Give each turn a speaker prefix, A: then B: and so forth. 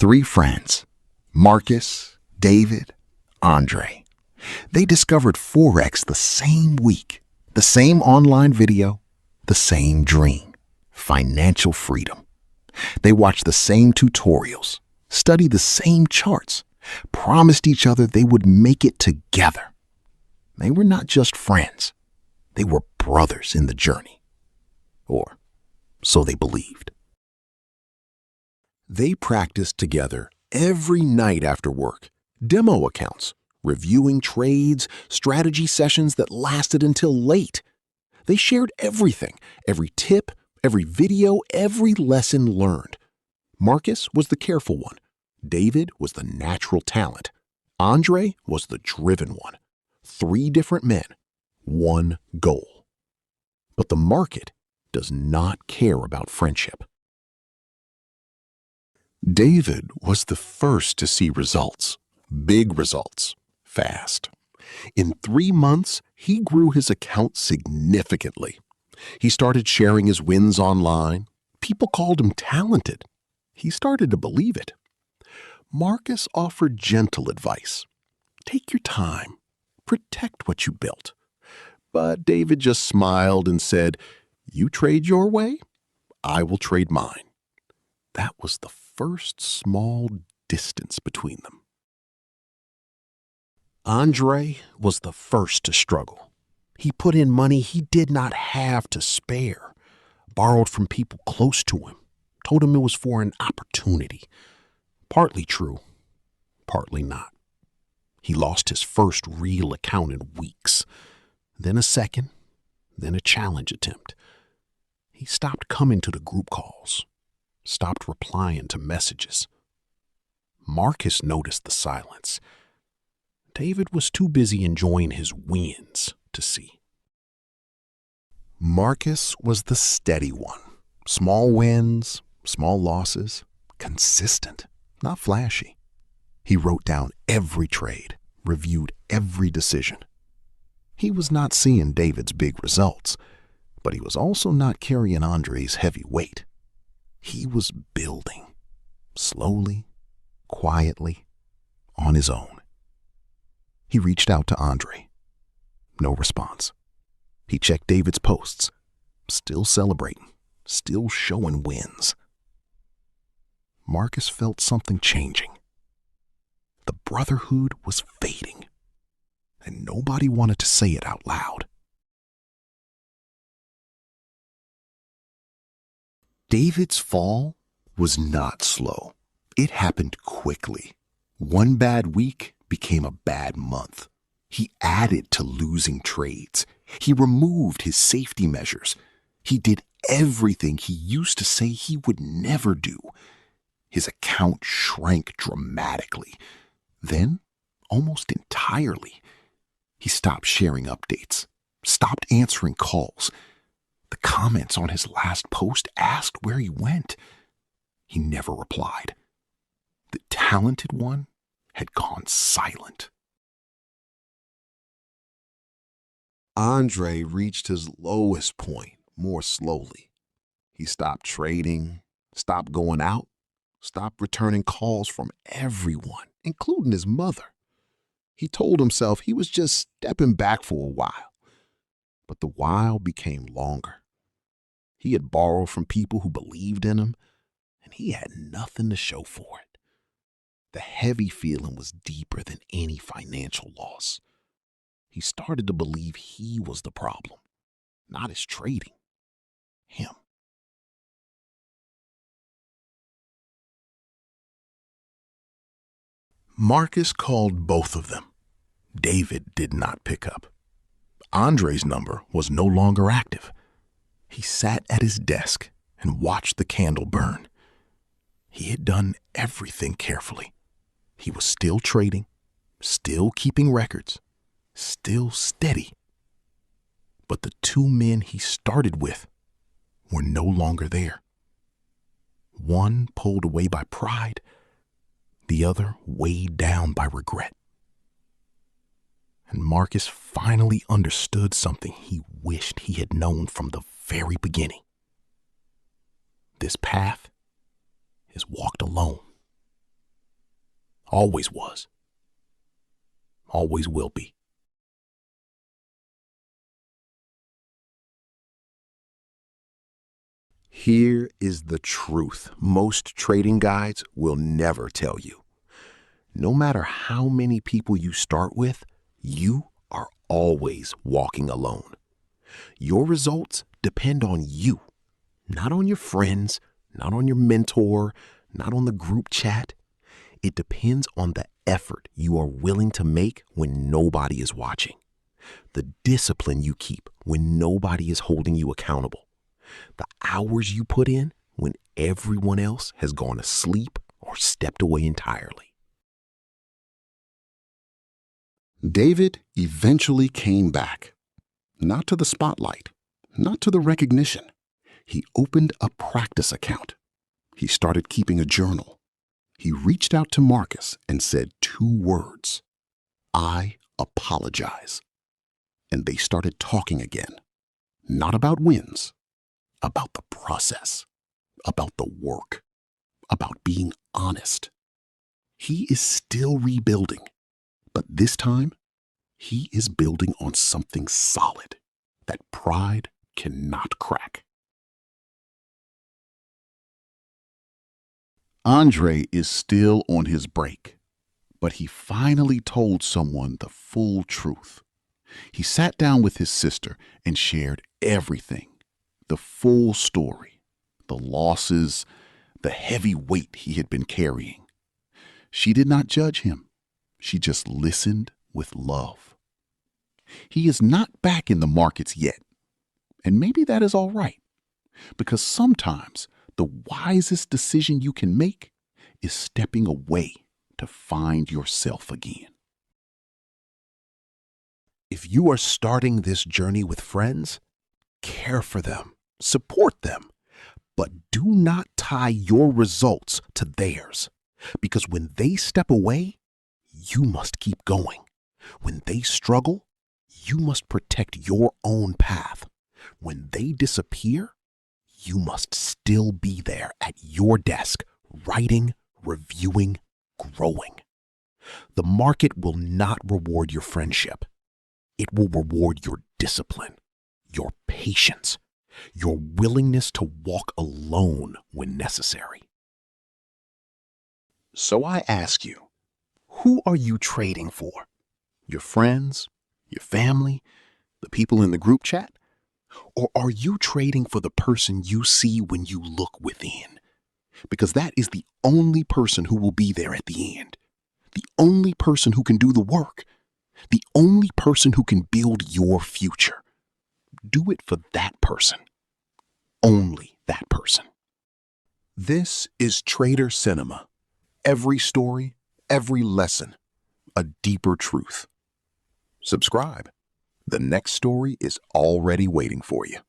A: Three friends, Marcus, David, Andre. They discovered Forex the same week, the same online video, the same dream, financial freedom. They watched the same tutorials, studied the same charts, promised each other they would make it together. They were not just friends. They were brothers in the journey. Or so they believed. They practiced together every night after work, demo accounts, reviewing trades, strategy sessions that lasted until late. They shared everything, every tip, every video, every lesson learned. Marcus was the careful one. David was the natural talent. Andre was the driven one. 3 different men, one goal. But the market does not care about friendship. David was the first to see results, big results, fast. In 3 months, he grew his account significantly. He started sharing his wins online. People called him talented. He started to believe it. Marcus offered gentle advice. Take your time. Protect what you built. But David just smiled and said, "You trade your way, I will trade mine." That was the first small distance between them. Andre was the first to struggle. He put in money he did not have to spare, borrowed from people close to him, told him it was for an opportunity. Partly true, partly not. He lost his first real account in weeks, then a second, then a challenge attempt. He stopped coming to the group calls, stopped replying to messages. Marcus noticed the silence. David was too busy enjoying his wins to see. Marcus was the steady one. Small wins, small losses, consistent, not flashy. He wrote down every trade, reviewed every decision. He was not seeing David's big results, but he was also not carrying Andre's heavy weight. He was building, slowly, quietly, on his own. He reached out to Andre. No response. He checked David's posts. Still celebrating, still showing wins. Marcus felt something changing. The brotherhood was fading, and nobody wanted to say it out loud. David's fall was not slow. It happened quickly. One bad week became a bad month. He added to losing trades. He removed his safety measures. He did everything he used to say he would never do. His account shrank dramatically. Then, almost entirely, he stopped sharing updates, stopped answering calls. The comments on his last post asked where he went. He never replied. The talented one had gone silent. Andre reached his lowest point more slowly. He stopped trading, stopped going out, stopped returning calls from everyone, including his mother. He told himself he was just stepping back for a while. But the while became longer. He had borrowed from people who believed in him, and he had nothing to show for it. The heavy feeling was deeper than any financial loss. He started to believe he was the problem, not his trading, him. Marcus called both of them. David did not pick up. Andre's number was no longer active. He sat at his desk and watched the candle burn. He had done everything carefully. He was still trading, still keeping records, still steady. But the 2 men he started with were no longer there. One pulled away by pride, the other weighed down by regret. And Marcus finally understood something he wished he had known from the very beginning. This path is walked alone, Always was. Always will be. Here is the truth most trading guides will never tell you. No matter how many people you start with, you are always walking alone. Your results depend on you, not on your friends, not on your mentor, not on the group chat. It depends on the effort you are willing to make when nobody is watching, the discipline you keep when nobody is holding you accountable, the hours you put in when everyone else has gone to sleep or stepped away entirely. David eventually came back, not to the spotlight, not to the recognition. He opened a practice account. He started keeping a journal. He reached out to Marcus and said 2 words, "I apologize." And they started talking again, not about wins, about the process, about the work, about being honest. He is still rebuilding, but this time he is building on something solid that pride cannot crack. Andre is still on his break, but he finally told someone the full truth. He sat down with his sister and shared everything, the full story, the losses, the heavy weight he had been carrying. She did not judge him. She just listened with love. He is not back in the markets yet, and maybe that is all right, because sometimes the wisest decision you can make is stepping away to find yourself again. If you are starting this journey with friends, care for them, support them, but do not tie your results to theirs, because when they step away, you must keep going. When they struggle, you must protect your own path. When they disappear, you must still be there at your desk, writing, reviewing, growing. The market will not reward your friendship. It will reward your discipline, your patience, your willingness to walk alone when necessary. So I ask you, who are you trading for? Your friends, your family, the people in the group chat? Or are you trading for the person you see when you look within? Because that is the only person who will be there at the end. The only person who can do the work. The only person who can build your future. Do it for that person. Only that person. This is Trader Cinema. Every story, every lesson, a deeper truth. Subscribe. The next story is already waiting for you.